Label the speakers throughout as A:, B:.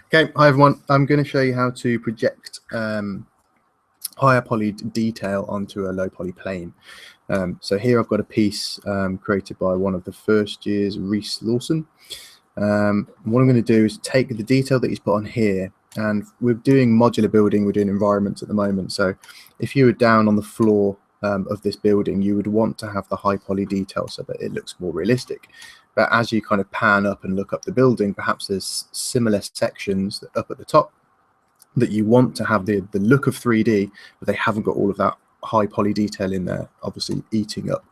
A: Okay, hi everyone. I'm going to show you how to project higher poly detail onto a low poly plane. So here I've got a piece created by one of the first years, Reese Lawson. What I'm going to do is take the detail that he's put on here, and we're doing modular building, we're doing environments at the moment. So if you were down on the floor of this building, you would want to have the high poly detail so that it looks more realistic. But as you kind of pan up and look up the building, perhaps there's similar sections up at the top that you want to have the look of 3D, but they haven't got all of that high poly detail in there, obviously eating up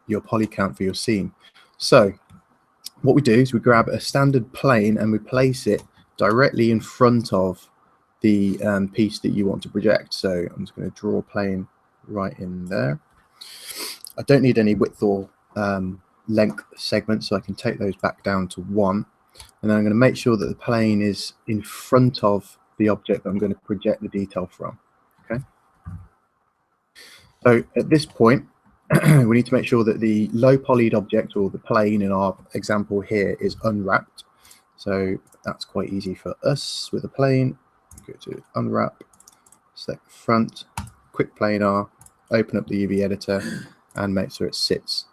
A: your poly count for your scene. So what we do is we grab a standard plane and we place it directly in front of the piece that you want to project. So I'm just going to draw a plane right in there. I don't need any width or length segments, so I can take those back down to 1, and then I'm going to make sure that the plane is in front of the object that I'm going to project the detail from. Okay, so at this point we need to make sure that the low polyed object, or the plane in our example here, is unwrapped. So that's quite easy for us with a plane. Go to unwrap, select front, quick planar, open up the UV editor and make sure it sits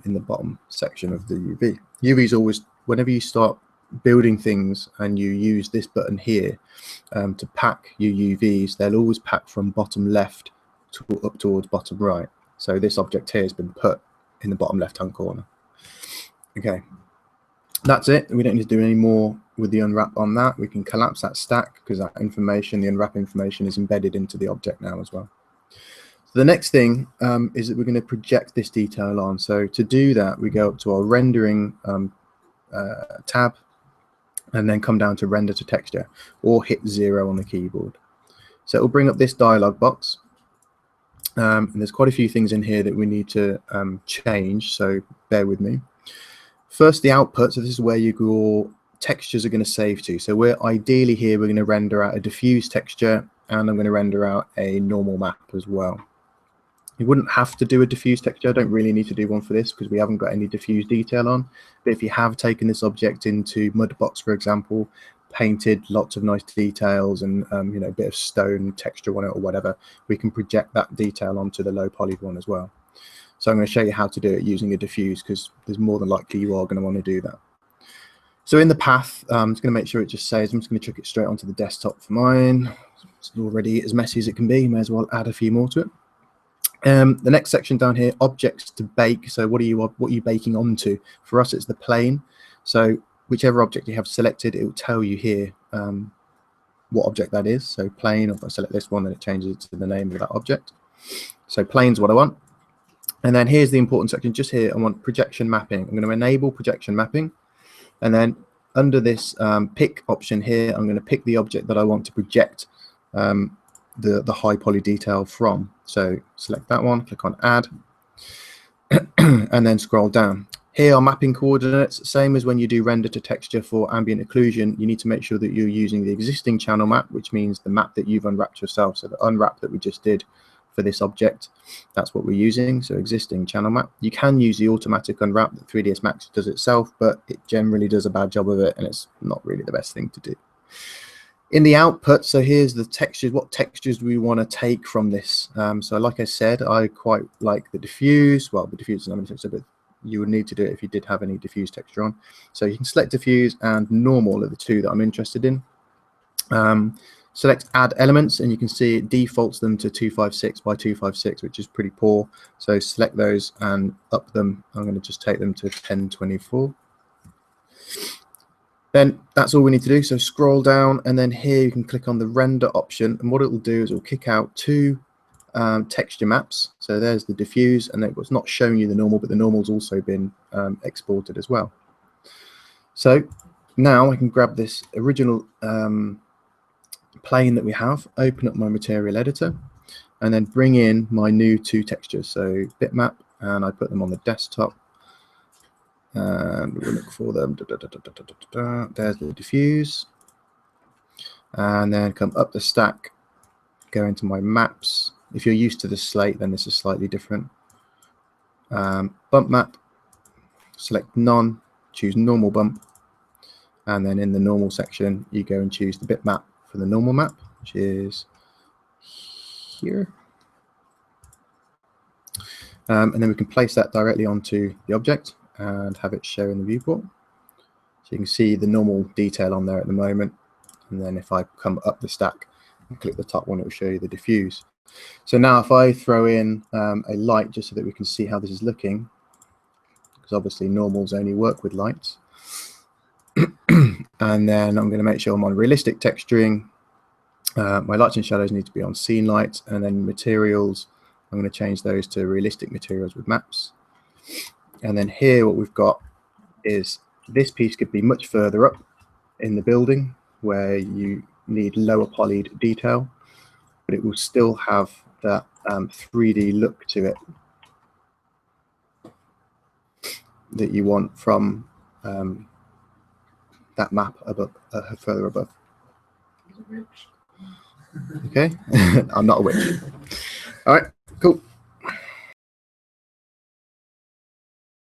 A: in the bottom section of the UV. UV is always, whenever you start building things and you use this button here to pack your UVs, they'll always pack from bottom left to up towards bottom right. So this object here has been put in the bottom left hand corner. Okay, that's it. We don't need to do any more with the unwrap on that. We can collapse that stack because that information, the unwrap information, is embedded into the object now as well. So the next thing is that we're going to project this detail on. So to do that, we go up to our rendering tab and then come down to render to texture, or hit 0 on the keyboard. So it will bring up this dialog box. And there's quite a few things in here that we need to change, so bear with me. First, the output. So this is where your textures are going to save to. So we're ideally here, we're going to render out a diffuse texture, and I'm going to render out a normal map as well. You wouldn't have to do a diffuse texture. I don't really need to do one for this because we haven't got any diffuse detail on. But if you have taken this object into Mudbox, for example, painted lots of nice details and you know, a bit of stone texture on it or whatever, we can project that detail onto the low poly one as well. So I'm going to show you how to do it using a diffuse, because there's more than likely you are going to want to do that. So in the path, I'm just going to make sure it just saves. I'm just going to chuck it straight onto the desktop for mine. It's already as messy as it can be. May as well add a few more to it. The next section down here, objects to bake. So what are you baking onto? For us, it's the plane. So whichever object you have selected, it will tell you here what object that is. So plane, or if I select this one, then it changes it to the name of that object. So plane's what I want. And then here's the important section. Just here, I want projection mapping. I'm going to enable projection mapping. And then under this pick option here, I'm going to pick the object that I want to project the high poly detail from. So select that one, click on add, and then scroll down. Here are mapping coordinates, same as when you do render to texture for ambient occlusion. You need to make sure that you're using the existing channel map, which means the map that you've unwrapped yourself. So the unwrap that we just did for this object, that's what we're using. So existing channel map. You can use the automatic unwrap that 3ds Max does itself, but it generally does a bad job of it, and it's not really the best thing to do. In the output, so here's the textures. What textures do we want to take from this? So like I said, I quite like the diffuse. Well, the diffuse is not a texture, but you would need to do it if you did have any diffuse texture on. So you can select diffuse and normal are the two that I'm interested in. Select add elements, and you can see it defaults them to 256 by 256, which is pretty poor. So select those and up them. I'm going to just take them to 1024. Then that's all we need to do. So scroll down, and then here you can click on the render option, and what it will do is it will kick out 2 texture maps. So there's the diffuse, and it was not showing you the normal, but the normal's also been exported as well. So now I can grab this original plane that we have, open up my material editor, and then bring in my new 2 textures. So bitmap, and I put them on the desktop. And we'll look for them. There's the diffuse, and then come up the stack, go into my maps. If you're used to the slate, then this is slightly different. Bump map, select none, choose normal bump, And then in the normal section, you go and choose the bitmap for the normal map, which is here. And then we can place that directly onto the object and have it show in the viewport. So you can see the normal detail on there at the moment. And then if I come up the stack and click the top one, it will show you the diffuse. So now if I throw in a light just so that we can see how this is looking, because obviously normals only work with lights. And then I'm going to make sure I'm on realistic texturing. My lights and shadows need to be on scene lights, and then materials, I'm going to change those to realistic materials with maps. And then here what we've got is this piece could be much further up in the building where you need lower polyed detail, but it will still have that 3D look to it that you want from that map above, further above. Okay, I'm not a witch. All right, cool.